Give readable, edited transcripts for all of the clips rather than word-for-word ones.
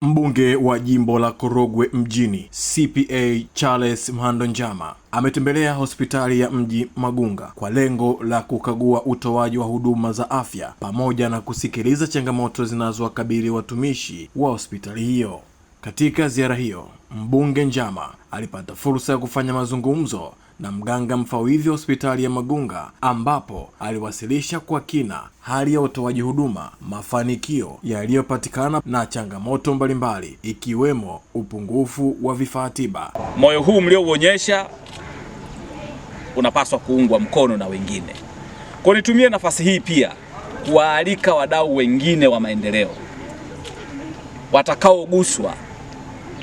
Mbunge wa jimbo la Korogwe mjini CPA Charles Mhando Njama ametembelea hospitali ya mji Magunga kwa lengo la kukagua utoaji wa huduma za afya pamoja na kusikiliza changamoto zinazowakabili watumishi wa hospitali hiyo. Katika ziara hiyo, mbunge Njama alipata fursa ya kufanya mazungumzo na mganga mfawidhi wa hospitali ya Magunga, ambapo aliwasilisha kwa kina hali ya utoaji huduma, mafanikio yaliyopatikana na changamoto mbalimbali ikiwemo upungufu wa vifaa tiba. Moyo huu mliouonyesha unapaswa kuungwa mkono na wengine. Kwa nitumie nafasi hii pia kuwaalika wadau wengine wa maendeleo watakaoguswa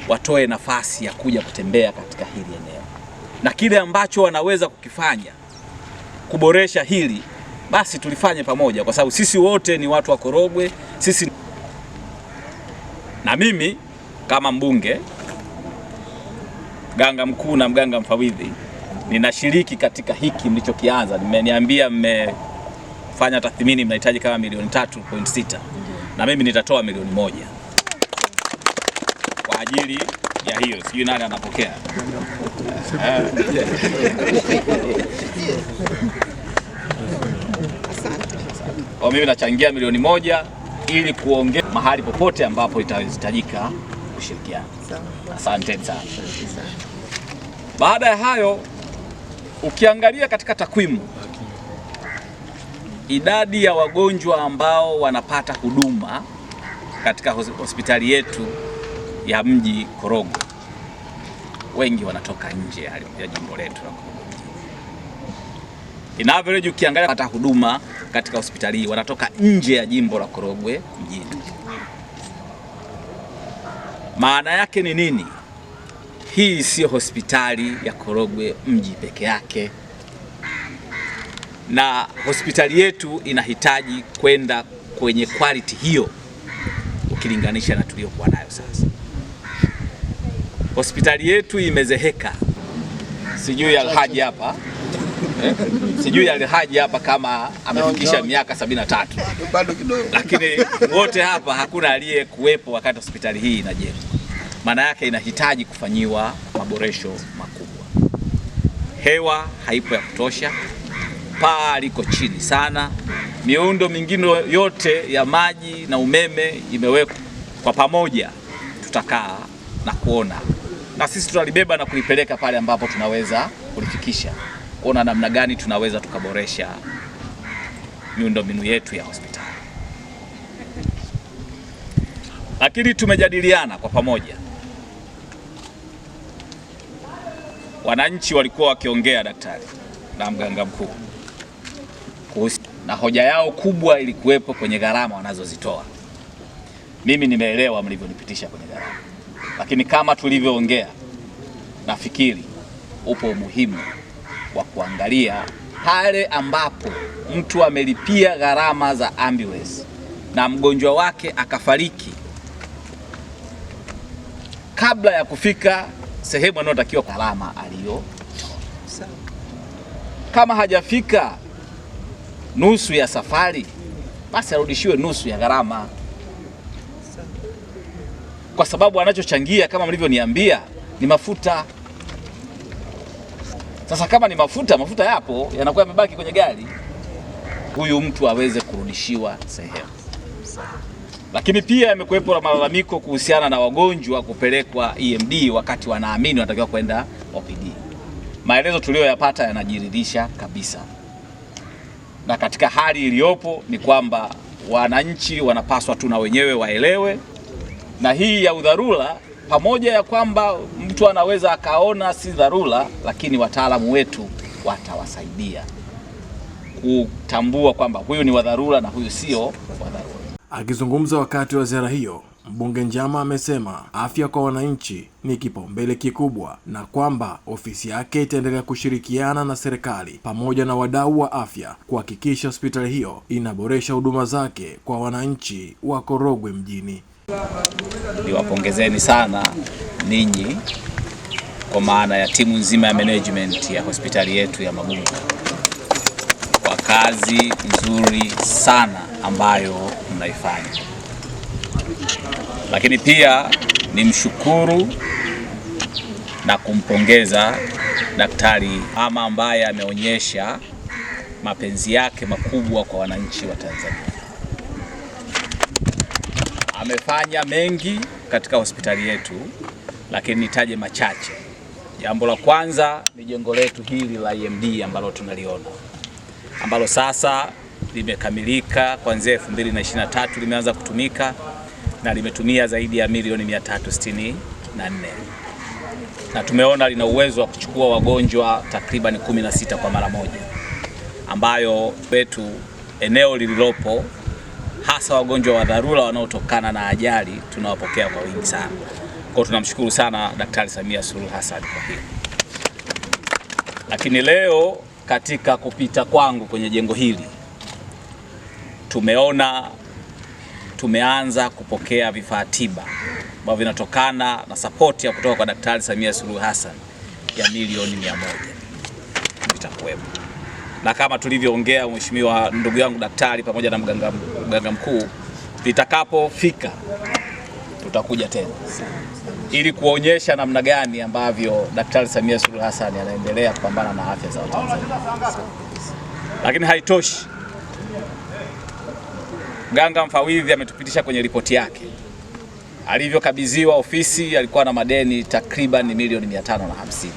watoe nafasi ya kuja kutembea katika hili eneo, na kile ambacho wanaweza kukifanya kuboresha hili basi tulifanye pamoja, kwa sababu sisi wote ni watu wa Korogwe. Na mimi kama mbunge, mganga mkuu na mganga mfawidhi, ninashiriki katika hiki mlichokianza. Mmeniambia mmefanya tathmini, mnahitaji kama milioni 3.6 na mimi nitatoa milioni 1 kwa ajili ya hiyo. Sijui nani anapokea. Kwa mimi nachangia milioni 1 ili kuongea mahali popote ambapo itahitajika kushirikiana. Asante sana. Baada ya hayo, ukiangalia katika takwimu, idadi ya wagonjwa ambao wanapata huduma katika hospitali yetu ya mji Korogwe, wengi wanatoka nje ya jimbo letu la Korogwe. In average ukiangalia hata huduma katika hospitali hii wanatoka nje ya jimbo la Korogwe mjini. Maana yake ni nini? Hii sio hospitali ya Korogwe mji peke yake, na hospitali yetu inahitaji kwenda kwenye quality hiyo ukilinganisha na tuliyokuwa nayo sasa. Hospitali yetu imezeheka. Sijui Alhaji hapa sijui Alhaji hapa kama amefikisha miaka 73, lakini wote hapa hakuna aliyekuwepo wakati hospitali hii inajengwa. Maana yake inahitaji kufanyiwa maboresho makubwa. Hewa haipo ya kutosha, paa liko chini sana, miundo mingine yote ya maji na umeme imewekwa. Kwa pamoja tutakaa na kuona, na sisi tutalibeba na kulipeleka pale ambapo tunaweza kulifikisha, kuona namna gani tunaweza tukaboresha miundombinu yetu ya hospitali. Lakini tumejadiliana kwa pamoja. Wananchi walikuwa wakiongea, daktari na mganga mkuu, na hoja yao kubwa ilikuwepo kwenye gharama wanazozitoa. Mimi nimeelewa mlivyonipitisha kwenye gharama, lakini kama tulivyoongea, nafikiri upo umuhimu wa kuangalia pale ambapo mtu amelipia gharama za ambulance na mgonjwa wake akafariki kabla ya kufika sehemu anayotakiwa, gharama aliyo. Kama hajafika nusu ya safari, basi arudishiwe nusu ya gharama, kwa sababu anachochangia kama mlivyoniambia ni mafuta. Sasa kama ni mafuta yapo yanakuwa yamebaki kwenye gari, huyu mtu aweze kurudishiwa sehemu. Lakini pia yamekuwepo na malalamiko kuhusiana na wagonjwa kupelekwa EMD wakati wanaamini wanatakiwa kwenda OPD. Maelezo tuliyoyapata yanajiridhisha kabisa, na katika hali iliyopo ni kwamba wananchi wanapaswa tu na wenyewe waelewe, na hii ya udharura, pamoja ya kwamba mtu anaweza akaona si dharura, lakini wataalamu wetu watawasaidia kutambua kwamba huyu ni wa dharura na huyu sio wa dharura. Akizungumza wakati wa ziara hiyo, mbunge Njama amesema afya kwa wananchi ni kipaumbele kikubwa, na kwamba ofisi yake itaendelea kushirikiana na serikali pamoja na wadau wa afya kuhakikisha hospitali hiyo inaboresha huduma zake kwa wananchi wa Korogwe mjini. Niwapongezeni sana ninyi kwa maana ya timu nzima ya management ya hospitali yetu ya Magunga kwa kazi nzuri sana ambayo mnaifanya. Lakini pia nimshukuru na kumpongeza Daktari mama ambaye ameonyesha mapenzi yake makubwa kwa wananchi wa Tanzania. Amefanya mengi katika hospitali yetu, lakini nitaje machache. Jambo la kwanza ni jengo letu hili la EMD ambalo tunaliona, ambalo sasa limekamilika kuanzia 2023, limeanza kutumika na limetumia zaidi ya milioni 364, na tumeona lina uwezo wa kuchukua wagonjwa takriban 16 kwa mara moja, ambayo wetu eneo lililopo hasa wagonjwa wa dharura wanaotokana na ajali tunawapokea kwa wingi sana. Kwa tunamshukuru sana Daktari Samia Suluhu Hassan kwa hili. Lakini leo katika kupita kwangu kwenye jengo hili tumeanza kupokea vifaa tiba ambavyo vinatokana na sapoti ya kutoka kwa Daktari Samia Suluhu Hassan ya milioni 100 vitakuwepo. Na kama tulivyoongea mheshimiwa ndugu yangu daktari pamoja na mganga mkuu, vitakapofika tutakuja tena ili kuonyesha namna gani ambavyo Daktari Samia Suluhu Hassan anaendelea kupambana na afya za Watanzania. Lakini haitoshi. Mganga mfawidhi ametupitisha kwenye ripoti yake. Alivyokabidhiwa ofisi alikuwa na madeni takriban milioni 550.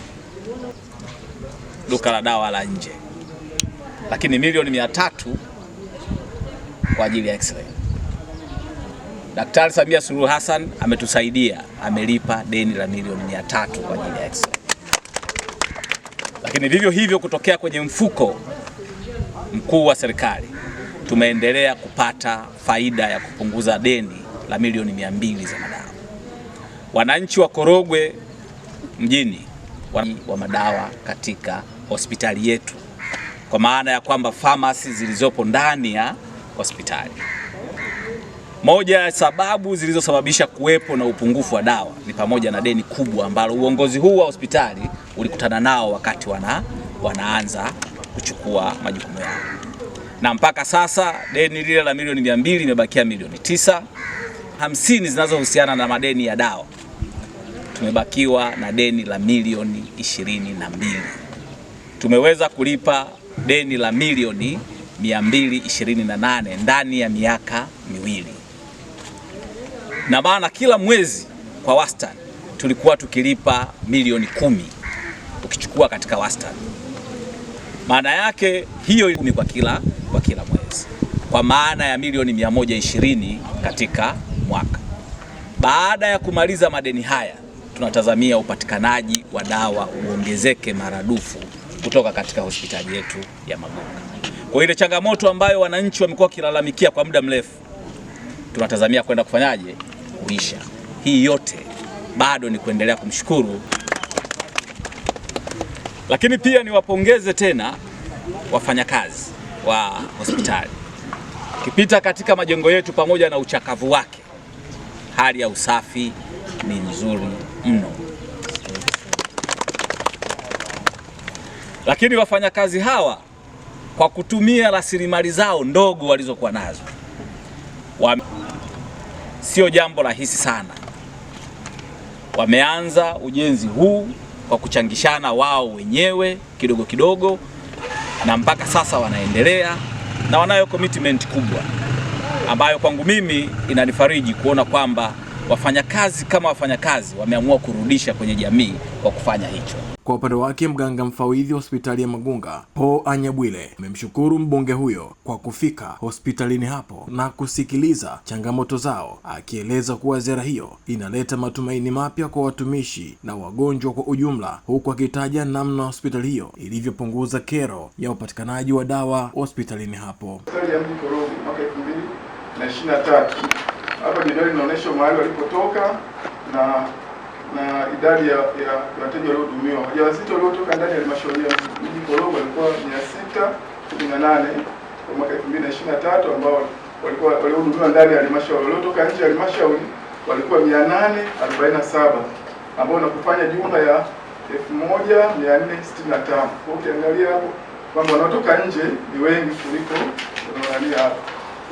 Duka la dawa la nje. Lakini milioni 300 kwa ajili ya X-ray. Daktari Samia Suluhu Hassan ametusaidia, amelipa deni la milioni 300 kwa ajili ya X-ray. Lakini vivyo hivyo kutokea kwenye mfuko mkuu wa serikali tumeendelea kupata faida ya kupunguza deni la milioni 200 za madawa. Wananchi wa Korogwe mjini wa madawa katika hospitali yetu, kwa maana ya kwamba pharmacy zilizopo ndani ya hospitali. Moja ya sababu zilizosababisha kuwepo na upungufu wa dawa ni pamoja na deni kubwa ambalo uongozi huu wa hospitali ulikutana nao wakati wanaanza kuchukua majukumu yao. Na mpaka sasa deni lile la milioni 200 limebakia milioni 950 zinazohusiana na madeni ya dawa. Tumebakiwa na deni la milioni 22. Tumeweza kulipa deni la milioni 228 ndani ya miaka miwili. Na maana kila mwezi kwa wastani tulikuwa tukilipa milioni 10 ukichukua katika wastani. Maana yake hiyo 10 kwa kila mwezi, kwa maana ya milioni 120 katika mwaka. Baada ya kumaliza madeni haya, tunatazamia upatikanaji wa dawa uongezeke maradufu kutoka katika hospitali yetu ya Magunga. Kwa ile changamoto ambayo wananchi wamekuwa kilalamikia kwa muda mrefu, tunatazamia kwenda kufanyaje? Kuisha. Hii yote bado ni kuendelea kumshukuru. Lakini pia niwapongeze tena wafanyakazi wa hospitali. Kipita katika majengo yetu pamoja na uchakavu wake, hali ya usafi ni nzuri mno. Lakini wafanyakazi hawa kwa kutumia rasilimali zao ndogo walizokuwa nazo, sio jambo rahisi sana. Wameanza ujenzi huu kwa kuchangishana wao wenyewe kidogo kidogo, na mpaka sasa wanaendelea na wanayo commitment kubwa ambayo kwangu mimi inanifariji kuona kwamba wafanyakazi kama wafanyakazi wameamua kurudisha kwenye jamii kwa kufanya hicho. Kwa upande wake mganga mfawidhi wa hospitali ya Magunga, Paul Anyabwile, amemshukuru mbunge huyo kwa kufika hospitalini hapo na kusikiliza changamoto zao, akieleza kuwa ziara hiyo inaleta matumaini mapya kwa watumishi na wagonjwa kwa ujumla, huku akitaja namna hospitali hiyo ilivyopunguza kero ya upatikanaji wa dawa hospitalini hapo. Hospitali ya mji Korogwe mwaka 2023 hapa jedwali linaonyesha mahali walipotoka na idadi ya wateja waliohudumiwa. Wajawazito waliotoka ndani ya halmashauri ya mji Korogwe walikuwa 618 kwa mwaka 2023, ambao waliohudumiwa ndani ya halmashauri. Waliotoka nje ya halmashauri walikuwa 847, ambao nakufanya jumla ya 1465. Kwa ukiangalia hapo kwamba wanaotoka nje ni wengi kuliko wanaoangalia hapa.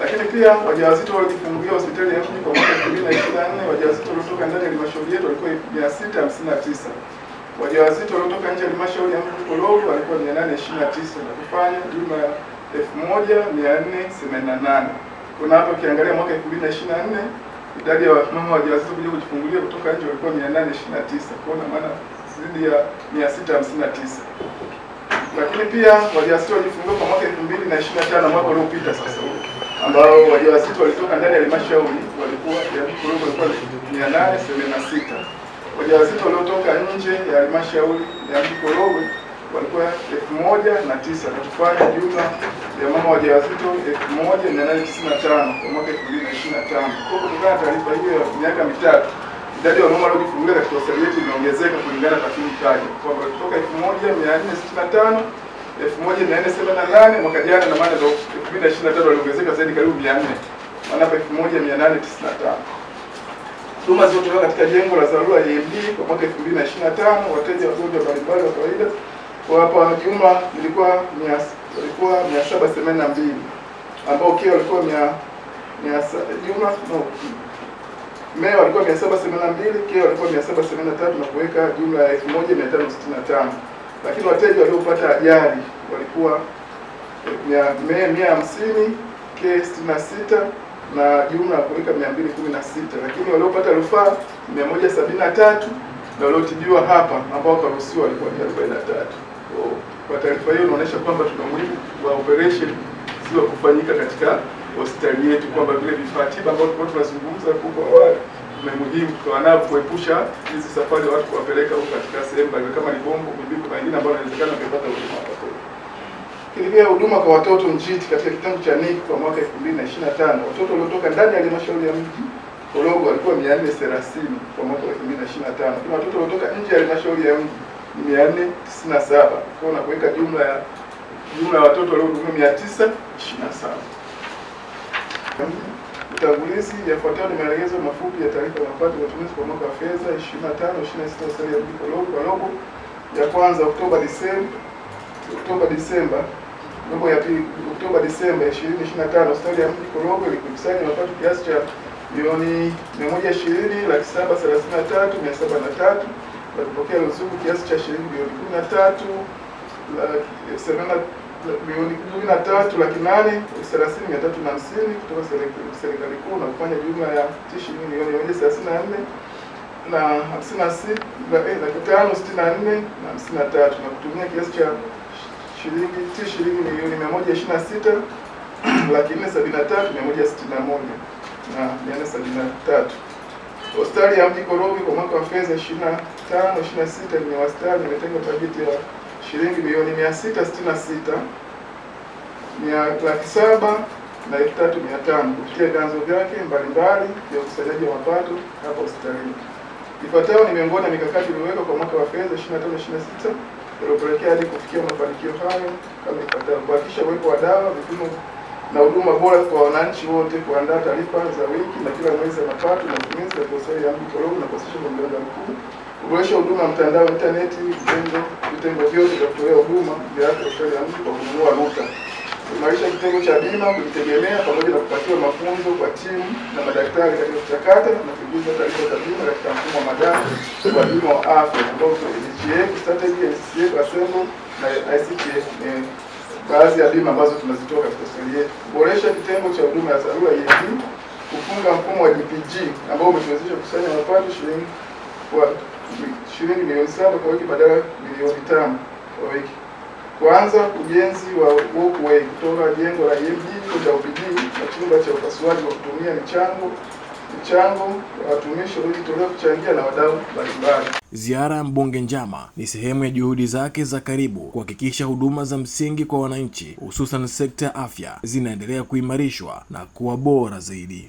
Lakini pia wajawazito waliojifungulia hospitali ya mji kwa mwaka 2024, wajawazito waliotoka ndani ya halmashauri yetu walikuwa 659. Wajawazito waliotoka nje ya halmashauri ya mji Korogwe walikuwa 829 na kufanya jumla ya 1488. Kuna hapa ukiangalia mwaka 2024 idadi ya mama wajawazito kuja kujifungulia kutoka nje walikuwa 829. Kwa maana zaidi ya 659. Lakini pia wajawazito walijifungulia kwa mwaka 2025 mwaka uliopita sasa, ambao wajawazito walitoka ndani ya halmashauri walikuwa 886. Wajawazito waliotoka nje ya halmashauri ya mji Korogwe walikuwa 1009 na kufanya jumla ya mama wajawazito 1895 kwa mwaka 2025. Kwa kutokana na taarifa hiyo ya miaka mitatu, idadi ya mama waliojifungulia katika hospitali yetu imeongezeka kulingana na takwimu taja kwamba kutoka 1465 1478 mwaka jana, na maana 2025 waliongezeka zaidi karibu 400, maana hapa 1895. Huduma zilizotolewa katika jengo la dharura ya EMD kwa mwaka 2025, wateja wagonjwa mbalimbali wa kawaida kwa hapa jumla walikuwa 782, ambao kia walikuwa Mea walikuwa 782, kia walikuwa 773 na kuweka jumla ya 1565. Lakini wateja waliopata ajali walikuwa 150, kia 66 na jumla kuweka 216, lakini waliopata rufaa 173 na waliotibiwa hapa ambao wakaruhusiwa walikuwa 43. Kwa taarifa hiyo inaonyesha kwamba tuna umuhimu wa operation sio kufanyika katika hospitali yetu, kwamba vile vifaa tiba ambavyo tulikuwa tunazungumza huko awali ni muhimu kwa nao kuepusha hizi safari watu kuwapeleka huko katika sehemu kama Libongo, Mbiliko na wengine ambao inawezekana kupata huduma hapo. Pia huduma kwa watoto njiti katika kitengo cha NIC kwa mwaka 2025, watoto waliotoka ndani ya halmashauri ya mji Korogwe walikuwa 430 kwa mwaka 2025. Kuna watoto waliotoka nje ya halmashauri ya mji 497, kwa na kuweka jumla ya watoto waliohudumiwa 927. Utangulizi, yafuatayo ni maelezo mafupi ya taarifa ya mapato ya matumizi kwa mwaka wa fedha 25/26 hospitali ya mji Korogwe kwa robo ya kwanza Oktoba Disemba, robo ya pili Oktoba Disemba 2025, hospitali ya mji Korogwe ilikusanya mapato kiasi cha milioni 120,733,703 na kupokea ruzuku kiasi cha shilingi milioni 13,830,350 kutoka serikali kuu na kufanya jumla ya shilingi milioni 134,564,53 na kutumia kiasi cha shilingi milioni 126,473,161 na 473. Hospitali ya mji Korogwe kwa mwaka wa fedha 25/26 ni wastani imetenga bajeti ya shilingi milioni 666,700,305 kupitia vyanzo vyake mbalimbali vya ukusanyaji wa mapato hapa hospitalini. Ifuatayo ni miongoni mwa mikakati iliyowekwa kwa mwaka wa fedha 25/26 iliyopelekea hadi kufikia mafanikio hayo kama ifuatavyo: kuhakikisha uwepo wa dawa, vipimo na huduma bora kwa wananchi wote, kuandaa taarifa za wiki na kila mwezi ya mapato na matumizi ya hospitali ya mji Korogwe na kuhusisha mganga mkuu, kuboresha huduma ya mtandao intaneti, vitengo vyote vya kutolea huduma vya afya hospitali ya mji kwa kununua ruta, kuimarisha kitengo cha bima kujitegemea pamoja na kupatiwa mafunzo kwa timu na madaktari katika kuchakata na kuingiza taarifa za bima katika mfumo wa madai wa bima wa afya ambao ni NHIF strategy, NCCF Assemble na ICTF ni baadhi ya bima ambazo tunazitoa katika hospitali yetu. Kuboresha kitengo cha huduma ya dharura ED, kufunga mfumo wa DPG ambao umetuwezesha kukusanya mapato shilingi milioni 7 kwa wiki badala milioni 5 kwa wiki. Kuanza ujenzi wa walkway kutoka jengo la EMD kwenda OPD na chumba cha upasuaji kwa kutumia michango wa watumishi waliojitolea kuchangia na wadau mbalimbali. Ziara ya mbunge Njama ni sehemu ya juhudi zake za karibu kuhakikisha huduma za msingi kwa wananchi, hususan sekta ya afya, zinaendelea kuimarishwa na kuwa bora zaidi.